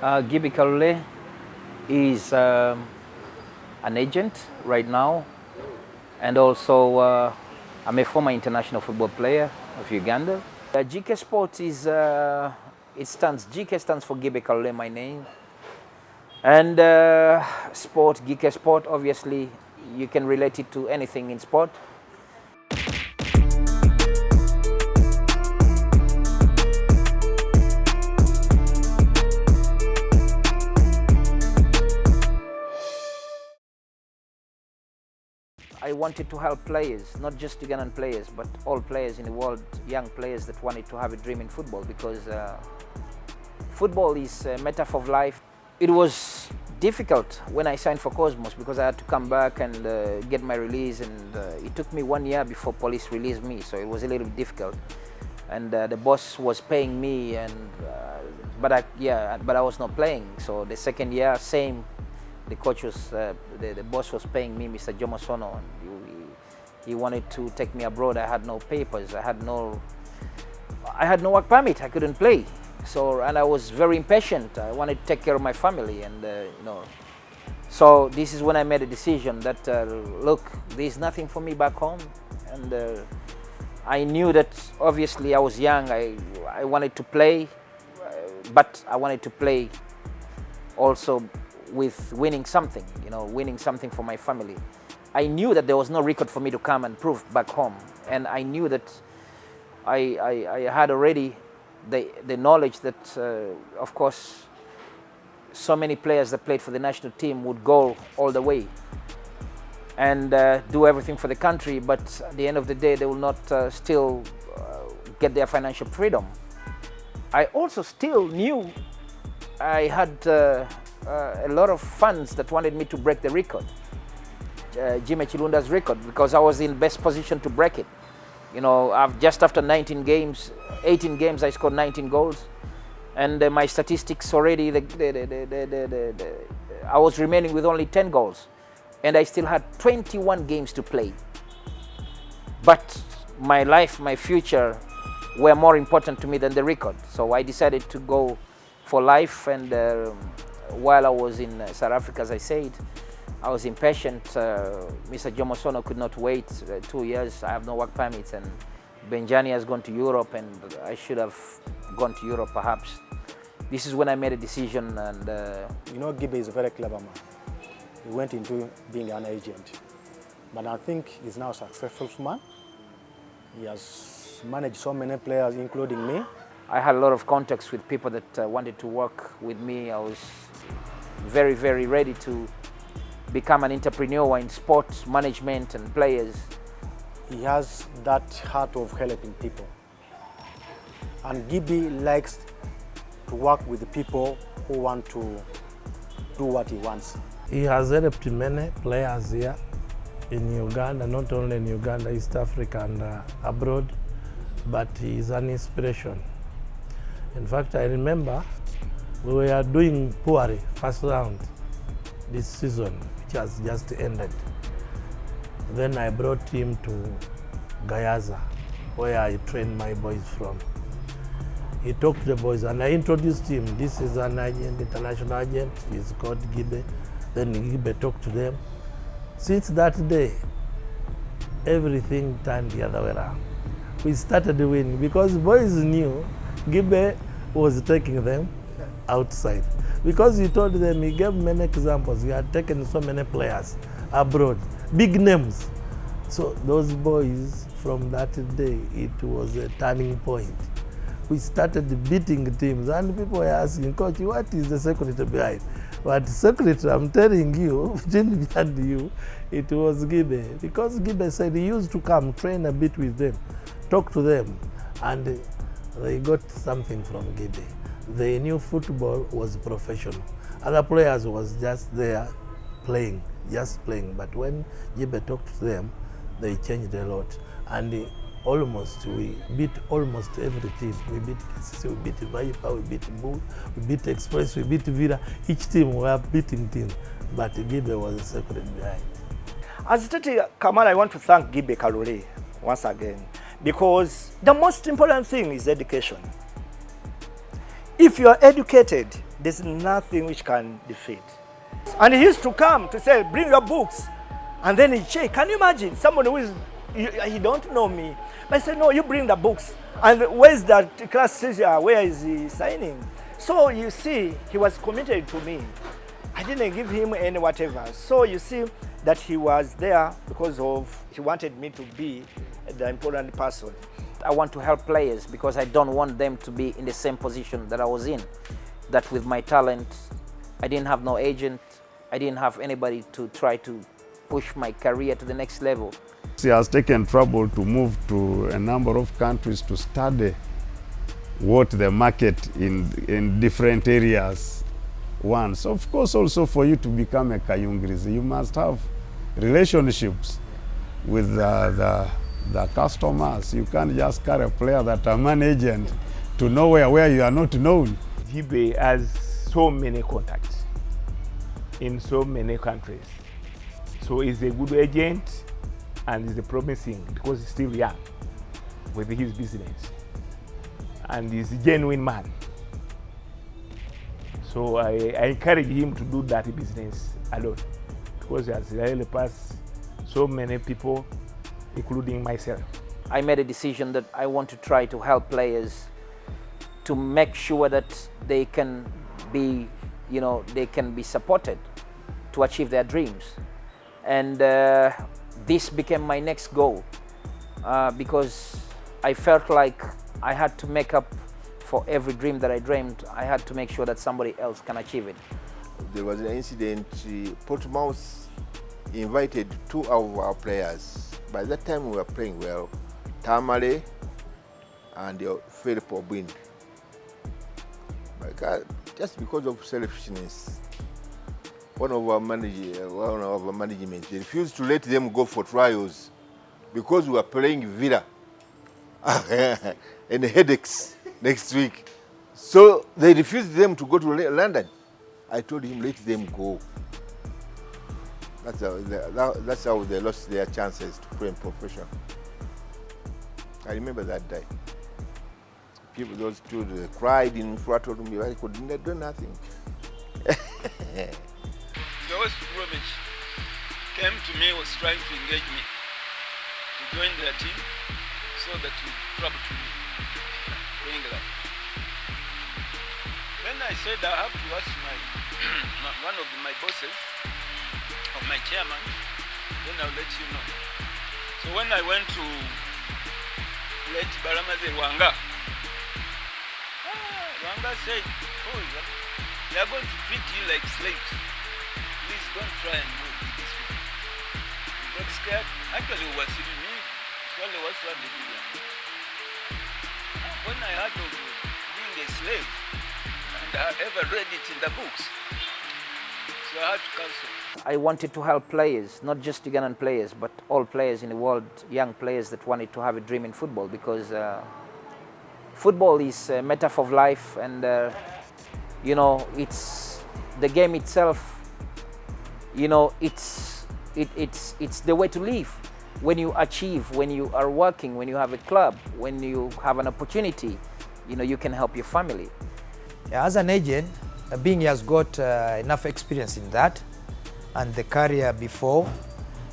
Gibi Kalule is an agent right now, and also I'm a former international football player of Uganda. GK Sport is GK stands for Gibi Kalule, my name, and sport GK Sport. Obviously, you can relate it to anything in sport. I wanted to help players, not just Ugandan players, but all players in the world, young players that wanted to have a dream in football, because football is a metaphor of life. It was difficult when I signed for Cosmos because I had to come back and get my release, and it took me 1 year before police released me, so it was a little bit difficult. And the boss was paying me, and but I was not playing. So the second year, same. The coach was, the boss was paying me, Mr. Jomo Sono, and he wanted to take me abroad. I had no papers, I had no work permit, I couldn't play. So, and I was very impatient. I wanted to take care of my family, and So this is when I made a decision that, look, there's nothing for me back home, and I knew that obviously I was young. I wanted to play, but I wanted to play also with winning something, winning something for my family. I knew that there was no record for me to come and prove back home, and I knew that I had already the knowledge that, of course, so many players that played for the national team would go all the way and do everything for the country, but at the end of the day, they will not still get their financial freedom. I also still knew I had a lot of fans that wanted me to break the record, Jimmy Chilunda's record, because I was in best position to break it. I've just after 18 games, I scored 19 goals, and my statistics already, I was remaining with only 10 goals, and I still had 21 games to play. But my life, my future were more important to me than the record. So I decided to go for life, and while I was in South Africa, as I said, I was impatient. Mr. Jomo Sono could not wait 2 years. I have no work permits, and Benjani has gone to Europe, and I should have gone to Europe perhaps. This is when I made a decision, and Gibi is a very clever man. He went into being an agent, but I think he's now a successful man. He has managed so many players, including me. I had a lot of contacts with people that wanted to work with me. I was very, very ready to become an entrepreneur in sports management and players. He has that heart of helping people. And Gibi likes to work with the people who want to do what he wants. He has helped many players here in Uganda, not only in Uganda, East Africa and abroad, but he is an inspiration. In fact, I remember we were doing poorly first round this season, which has just ended. Then I brought him to Gayaza, where I trained my boys from. He talked to the boys, and I introduced him. This is an agent, international agent. He's called Gibe. Then Gibe talked to them. Since that day, everything turned the other way around. We started winning because boys knew Gibe was taking them outside. Because he told them, he gave many examples. He had taken so many players abroad, big names. So those boys, from that day, it was a turning point. We started beating teams, and people were asking, Coach, what is the secret behind? But secret, I'm telling you, between me and you, it was Gibe. Because Gibe said he used to come, train a bit with them, talk to them, and they got something from Gibe. They knew football was professional. Other players was just there playing, just playing. But when Gibe talked to them, they changed a lot. And we beat almost every team. We beat KCC, we beat Viper, we beat Bull, we beat Express, we beat Villa. Each team were beating teams, but Gibe was the secret behind. As stated, Kamal, I want to thank Gibi Kalule once again, because the most important thing is education. If you are educated, there's nothing which can defeat. And he used to come to say, bring your books. And then he check. Can you imagine? Somebody who is, he don't know me. But I said, no, you bring the books. And where's that class teacher? Where is he signing? So you see, he was committed to me. I didn't give him any whatever. So you see that he was there because of, he wanted me to be the important person. I want to help players because I don't want them to be in the same position that I was in. That with my talent, I didn't have no agent, I didn't have anybody to try to push my career to the next level. He has taken trouble to move to a number of countries to study what the market in different areas wants. Of course, also for you to become a Kayungirizi, you must have relationships with the customers. You can't just carry a player that I'm an agent to nowhere where you are not known. Gibe has so many contacts in so many countries. So he's a good agent and he's a promising because he's still young with his business. And he's a genuine man. So I encourage him to do that business alone because he has really passed so many people, including myself. I made a decision that I want to try to help players to make sure that they can be, they can be supported to achieve their dreams. And this became my next goal because I felt like I had to make up for every dream that I dreamed. I had to make sure that somebody else can achieve it. There was an incident, Portsmouth invited two of our players. By that time we were playing well, Tamale and Philip Obwind. Just because of selfishness, one of our management refused to let them go for trials because we were playing Villa and headaches next week. So they refused them to go to London. I told him, let them go. That's how they lost their chances to play in profession. I remember that day. People, those two, they cried in front of me. I could do nothing. West Bromwich came to me, was trying to engage me to join their team so that we travel to England. Then I said I have to ask one of my bosses, of my chairman, then I'll let you know. So when I went to let Baramaze Rwanga, Rwanga said, oh, they are going to treat you like slaves. Please don't try and move with these people. We got scared. Actually, it was me. It was what they did. When I heard of being a slave, and I ever read it in the books, so I had to cancel. I wanted to help players, not just Ugandan players, but all players in the world, young players that wanted to have a dream in football, because football is a metaphor of life, and it's the game itself. It's the way to live. When you achieve, when you are working, when you have a club, when you have an opportunity, you can help your family. As an agent, being he has got enough experience in that and the career before,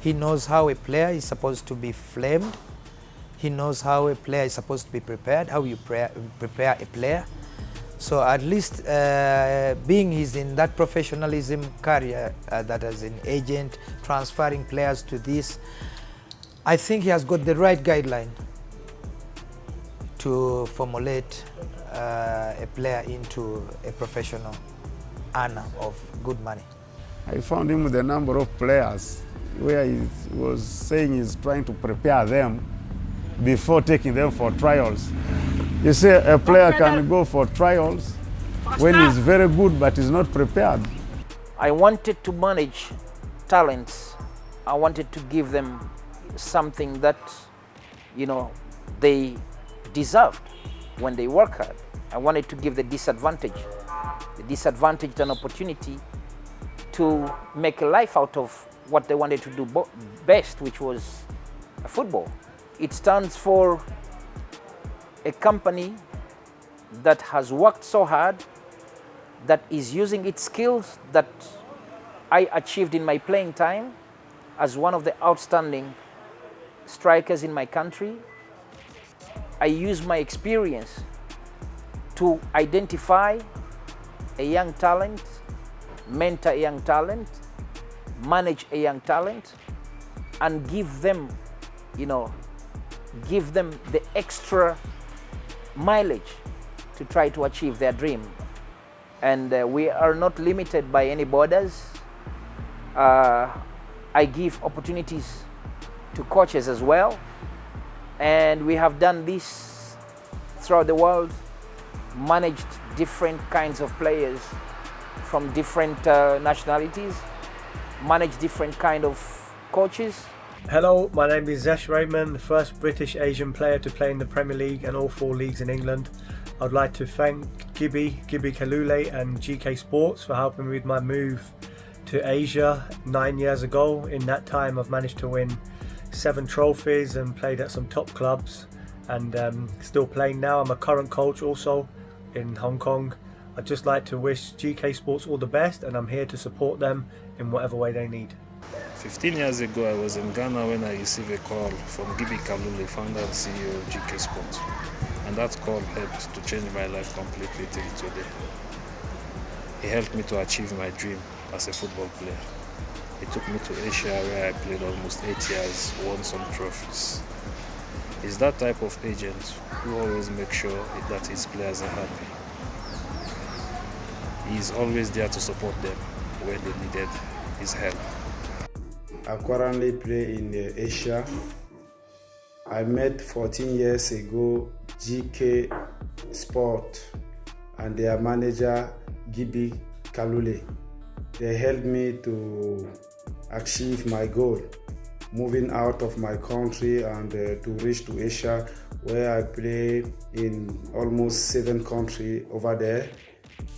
he knows how a player is supposed to be framed. He knows how a player is supposed to be prepared, how you prepare a player. So at least being he's in that professionalism career that as an agent, transferring players to this, I think he has got the right guideline to formulate a player into a professional earner of good money. I found him with a number of players where he was saying he's trying to prepare them before taking them for trials. You see, a player can go for trials when he's very good but he's not prepared. I wanted to manage talents. I wanted to give them something that, they deserved when they work hard. I wanted to give the disadvantaged an opportunity to make a life out of what they wanted to do best, which was football. It stands for a company that has worked so hard, that is using its skills that I achieved in my playing time as one of the outstanding strikers in my country. I use my experience to identify a young talent, mentor a young talent, manage a young talent, and give them the extra mileage to try to achieve their dream. And we are not limited by any borders. I give opportunities to coaches as well, and we have done this throughout the world, managed different kinds of players from different nationalities, managed different kind of coaches. Hello, my name is Zesh Raymond, the first British Asian player to play in the Premier League and all 4 leagues in England. I'd like to thank Gibby Kalule and GK Sports for helping me with my move to Asia 9 years ago. In that time I've managed to win 7 trophies and played at some top clubs, and still playing now. I'm a current coach also in Hong Kong. I'd just like to wish GK Sports all the best, and I'm here to support them in whatever way they need. 15 years ago I was in Ghana when I received a call from Gibby Kalule, founder and CEO of GK Sports, and that call helped to change my life completely till today. He helped me to achieve my dream as a football player. He took me to Asia where I played almost 8 years, won some trophies. He's that type of agent who always makes sure that his players are happy. He's always there to support them when they needed his help. I currently play in Asia. I met 14 years ago GK Sport and their manager Gibby Kalule. They helped me to achieve my goal, moving out of my country and to reach to Asia, where I play in almost 7 countries over there.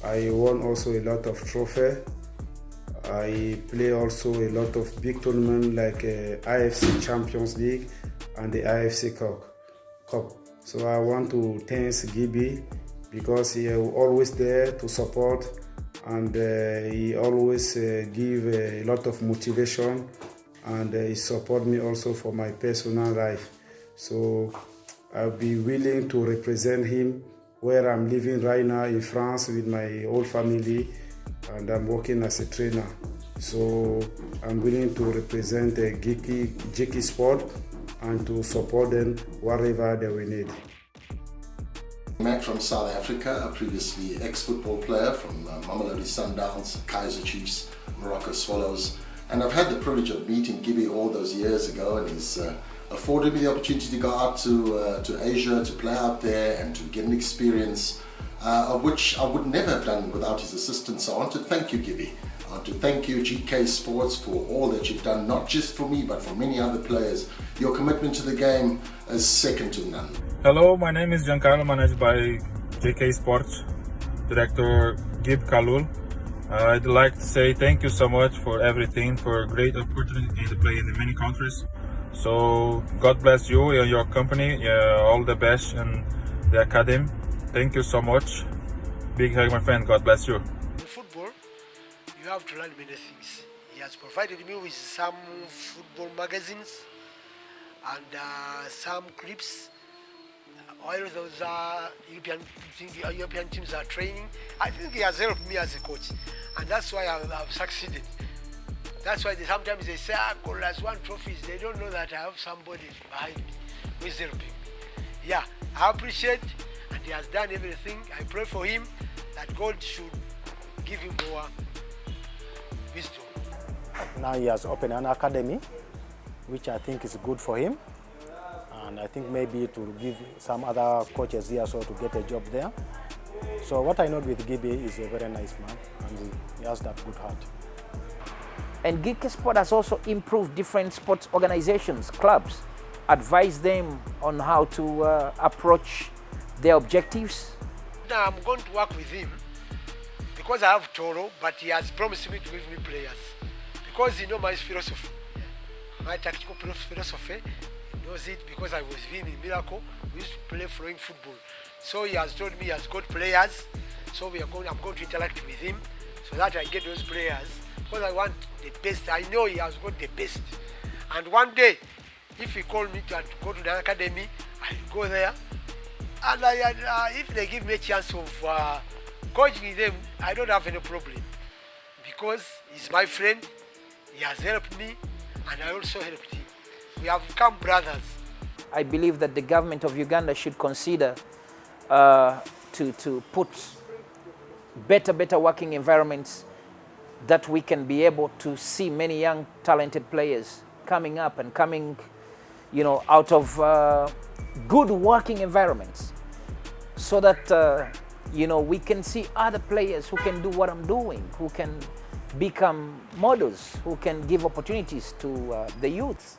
I won also a lot of trophies. I play also a lot of big tournaments like IFC Champions League and the IFC Cup. So I want to thank Gibby because he is always there to support, and he always give a lot of motivation, and he support me also for my personal life. So I'll be willing to represent him where I'm living right now in France with my whole family, and I'm working as a trainer. So I'm willing to represent GK Sport and to support them wherever they will need. Matt from South Africa, a previously ex-football player from Mamelodi Sundowns, Kaizer Chiefs, Morocco Swallows, and I've had the privilege of meeting Gibby all those years ago, and he's afforded me the opportunity to go out to Asia, to play out there and to get an experience of which I would never have done without his assistance. So I want to thank you, Gibby. I want to thank you, GK Sports, for all that you've done, not just for me, but for many other players. Your commitment to the game is second to none. Hello, my name is Giancarlo, managed by GK Sports, Director Gib Kalule. I'd like to say thank you so much for everything, for a great opportunity to play in many countries. So God bless you and your company, all the best in the academy. Thank you so much. Big hug, my friend. God bless you. In football, you have to learn many things. He has provided me with some football magazines and some clips. While those European teams are training, I think he has helped me as a coach, and that's why I've succeeded. That's why sometimes they say, Kolas won trophies. They don't know that I have somebody behind me who is helping me. Yeah, I appreciate, and he has done everything. I pray for him that God should give him more wisdom. Now he has opened an academy, which I think is good for him. And I think maybe to give some other coaches here so to get a job there. So what I know with Gibby is a very nice man, and he has that good heart. And GK Sport has also improved different sports organizations, clubs, advised them on how to approach their objectives. Now I'm going to work with him because I have Toro, but he has promised me to give me players. Because he knows my philosophy, my tactical philosophy. Knows it because I was with him in Miracle. We used to play flowing football. So he has told me he has got players. So I'm going to interact with him so that I get those players, because I want the best. I know he has got the best. And one day, if he call me to go to the academy, I'll go there. And if they give me a chance of coaching them, I don't have any problem, because he's my friend, he has helped me, and I also helped him. We have become brothers. I believe that the government of Uganda should consider to put better working environments, that we can be able to see many young talented players coming up and coming, out of good working environments, so that we can see other players who can do what I'm doing, who can become models, who can give opportunities to the youth.